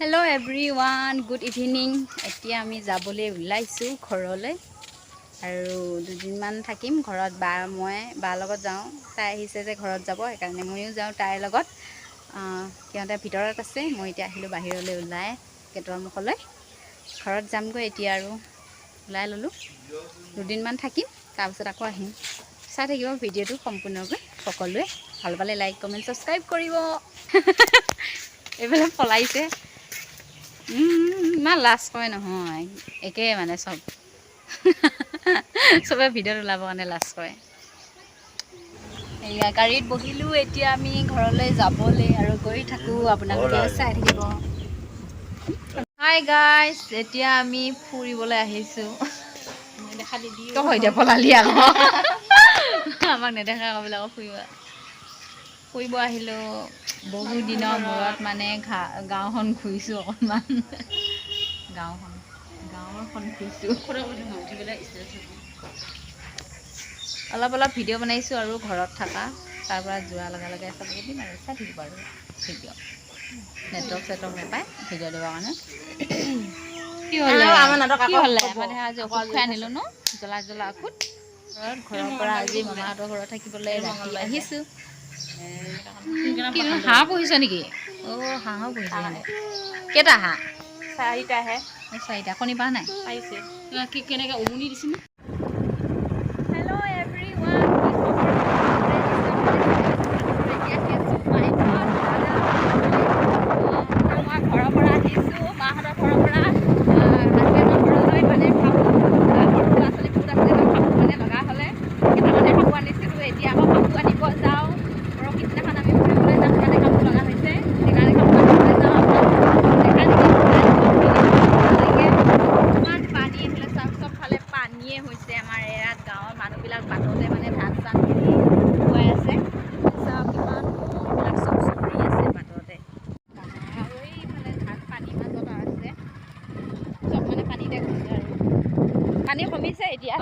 Hello everyone, good evening. এতিয়া আমি যাবলৈ ওলাইছো ঘৰলৈ আৰু দুদিনমান থাকিম ঘৰত মই বাৰ লগত যাওঁ তাই আহিছে যে ঘৰত যাব সেইকাৰণে মইও যাওঁ তাইৰ লগত কিয়তে ভিতৰত আছে মই এতিয়া আহিলো বাহিৰলৈ ওলাই গেটৰ মুখলৈ ঘৰত যামগৈ এতিয়া আৰু ওলাই ললো দুদিনমান থাকিম তাৰ পিছত আকৌ আহিম চাই থাকিব ভিডিঅ'টো সম্পূৰ্ণকৈ সকলোৱে ভাল পালে লাইক কমেন্ট সাবস্ক্ৰাইব কৰিব এইবিলাক পলাইছে ইমান লাজ কৰে নহয় একে মানে চব চবে ভিডিঅ'ত ওলাবৰ কাৰণে লাজ কৰে এয়া গাড়ীত বহিলোঁ এতিয়া আমি ঘৰলৈ যাবলৈ আৰু গৈ থাকোঁ আপোনালোকে চাই থাকিব হাই গাইজ এতিয়া আমি ফুৰিবলৈ আহিছোঁ নেদেখা দিদি তই এতিয়া পলালি আকৌ আমাক নেদেখা ক'বলৈ আকৌ ফুৰিব আহিলোঁ বহু দিনৰ মূৰত মানে গাঁওখন ঘূৰিছোঁ অকণমান গাঁওখন ঘূৰিছোঁ অলপ ভিডিঅ' বনাইছোঁ আৰু ঘৰত থকা তাৰ পৰা যোৱাৰ লগে লগে চবকে দিম আৰু চাই থাকিব আৰু ভিডিঅ' নেটৱৰ্ক নাপায় ভিডিঅ' দিবৰ কাৰণে কি হ'লে মানে আজি ঔষধ খুৱাই আনিলোঁ ন জ্বলা ঔষধ ঘৰৰ পৰা আজি মামাহঁতৰ ঘৰত থাকিবলৈ ৰাতি আহিছোঁ হাঁহ পুহিছ নেকি হাঁহো পুহিছে কেইটা হাঁহ চাৰিটা কণী পৰা নাই পাৰিছে কেনেকৈ উমনি দিছে হেল্ল' এভৰিৱান মই ঘৰৰ পৰা আহিছোঁ মাহঁতৰ ঘৰৰ পৰা হাজবেণ্ডৰ ঘৰলৈ মানে সৰু ল'ৰা ছোৱালী বহুত আছে মানে লগা হ'লে কেইটামানে কাপোৰ আনিছিলোঁ এতিয়া আকৌ কাপোৰ আনিব যাওঁ পৰহিদিনাখন আমি ফুৰিবলৈ যাম মানে কাপোৰ লগা হৈছে সেইকাৰণে কাপোৰ আনিবলৈ যাওঁ ইমান পানী এইফালে চবফালে পানীয়ে হৈছে আমাৰ ইয়াত গাঁৱৰ মানুহবিলাক বাটতে মানে ধান চান খুৱাই আছে চব কিমান এইবিলাক চব চৰি আছে বাটতে আৰু এইফালে ধান পানী মাজত আছে চব মানে পানীতে গৈছে আৰু পানী কমিছে এতিয়া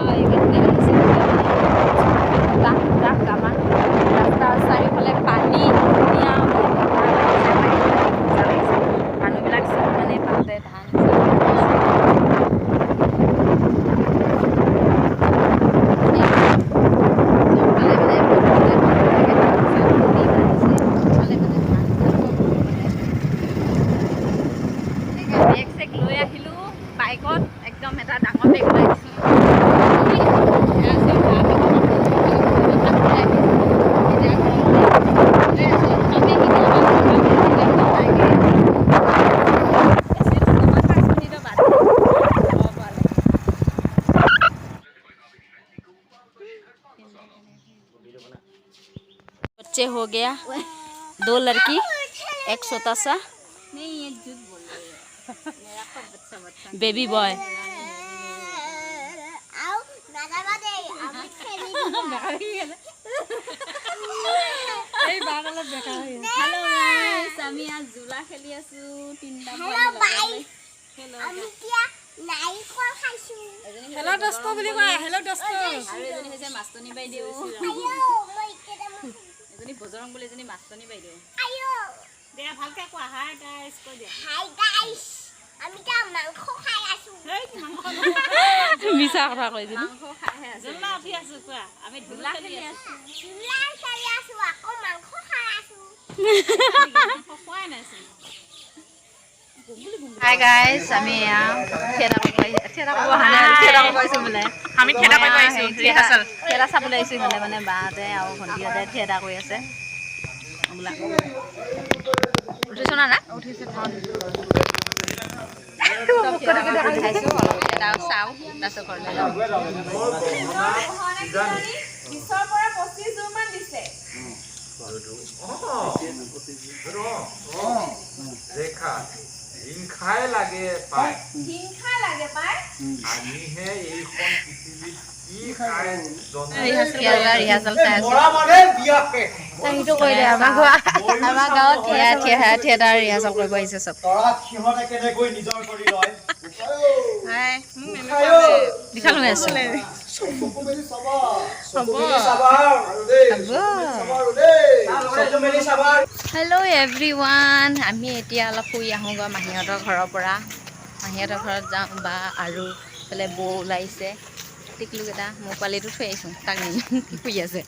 ৰাস্তাৰ চাৰিওফালে পানী মানুহবিলাক চব মানে বাটতে ধান লৈ আহিলোঁ বাইকত একদম এটা ডাঙৰ বেগ লৈ আহিছোঁ बच्चे हो गया 2 लड़की एक छोटा सा नहीं ये झूठ बोल रहे हैं मेरा तो बच्चा बेबी बॉय आओ नागावा दे আমি খেলি এই বাগালত দেখা হয় হ্যালো গাইস আমি আজ জুলা খেলি আছো তিনটা হ্যালো বাই আমি কিয়া নাইকল খাইছো হ্যালো দস্ত বুলি কয় হ্যালো দস্ত আৰু এজনী হৈছে মাষ্টনি বাইদেউ আয়ো মই কেডা এজনী বজৰং বুলি এজনী মাষ্টনি বাইদেউ আয়ো দে ভালকে কোৱা হাই গাইস কৈ দে হাই গাইস আমি তা মাংস খাই আছো এই মাংস মিছা কথা কই দিলি মাংস খাই আছো জুলা উঠি আছো কোৱা আমি জুলা খেলি আছো আকৌ মাংস খাই আছো মাংস খোৱাই নাছো হাই গাইস আমি থেৰা চাবলৈ আহিছোঁ ইহঁতে মানে বাহঁতে আৰু ভণ্টিহঁতে থিয়েটাৰ কৰি আছে উঠিছ না উঠিছে চাইছোঁ অলপ থিয়েটাৰ চাওঁ তাৰপিছত ঘৰলৈ যাওঁ 20ৰ পৰা 25 জোৰ মান দিছে হিংসাই লাগে পায় আমিহে এইখন পৃথিৱীত কি খাই ৰিহাৰ্চেল চাই আছোঁ আমাৰ গাঁৱত থিয়েটাৰ ৰিহাৰ্চেল কৰিব আহিছে চব লিখা লৈ আছোঁ হ'ব হেল্ল' এভৰিৱান, আমি এতিয়া অলপ ফুৰি আহোঁগৈ মাহীহঁতৰ ঘৰৰ পৰা। মাহীহঁতৰ ঘৰত যাওঁ বা আৰু এইফালে বৌ ওলাইছে। টিকলুকেইটা মোৰ পোৱালিটো থৈ আহিছোঁ, তাক নিনো কি শুই আছে।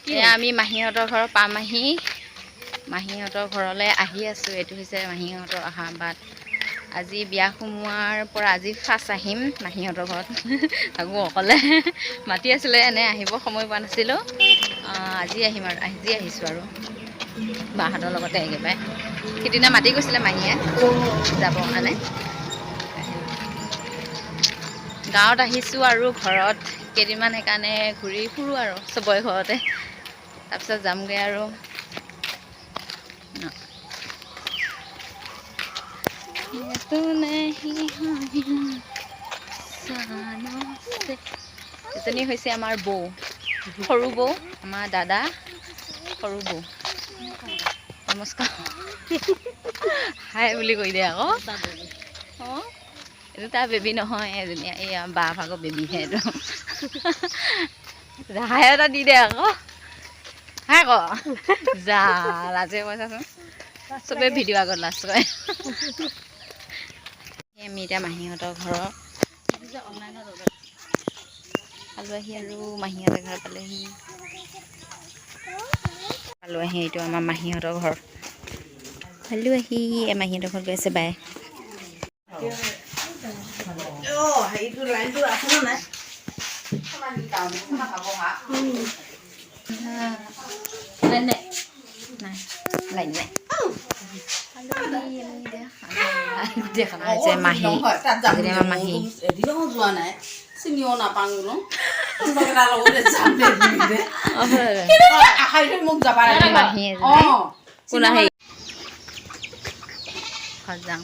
এয়া আমি মাহীহঁতৰ ঘৰৰ পামহি। মাহীহঁতৰ ঘৰলৈ আহি আছোঁ। এইটো হৈছে মাহীহঁতৰ অহা বাট। আজি বিয়া সোমোৱাৰ পৰা আজি ফাৰ্ষ্ট আহিম মাহীহঁতৰ ঘৰত। তাকো অকলে মাতি আছিলে, এনে আহিব সময় পোৱা নাছিলোঁ। আজি আহিম আৰু আজি আহিছোঁ আৰু বাহঁতৰ লগতে একেবাৰে। সিদিনা মাতি গৈছিলে মাহীয়ে যাবৰ কাৰণে। গাঁৱত আহিছোঁ আৰু ঘৰত কেইদিনমান সেইকাৰণে ঘূৰি ফুৰোঁ আৰু চবৰে ঘৰতে। তাৰপিছত যামগৈ আৰু এজনী হৈছে আমাৰ বৌ, সৰু বৌ, আমাৰ দাদা সৰু বৌ। নমস্কাৰ হাই বুলি কৈ দিয়ে আকৌ। অঁ, এইটো তাৰ বেবী নহয়, এজনী এই বা ভাগৰ বেবীহে এইটো। হাই এটা দি দে আকৌ। হাই ক যা লাজে পইচাচোন, চবেই ভিডিঅ' আগত লাজ কৰে। আমি এতিয়া মাহীহঁতৰ ঘৰৰ পালোহি আৰু মাহীহঁতৰ ঘৰ পালেহি। পালোহি, এইটো আমাৰ মাহীহঁতৰ ঘৰ। পালোহি, মাহীহঁতৰ ঘৰত গৈ আছে বাই। হেৰিটো লাইনটো আছেনে নাই? লাইন নাই, লাইন নাই। মাহী মাহী এদিনো যোৱা নাই, চিনিও নাপাওঁ বোলো। লগতে যাম মোক যাবা মাহী এজনী কোন আহে ঘৰত যাওঁ।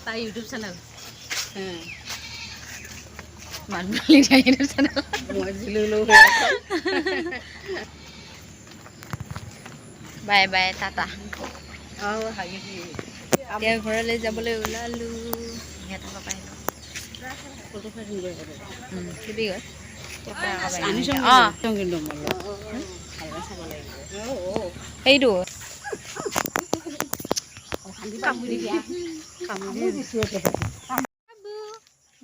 তাই YouTube channel YouTube channel bye bye Tata. এতিয়া ঘৰলৈ যাবলৈ ওলালো। সিহঁতৰ ঘৰ পৰা সেইটো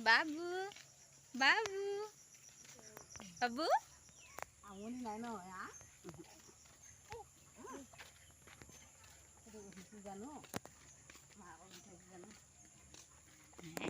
বাবু বাবু বাবু আমনি নাই ন জানো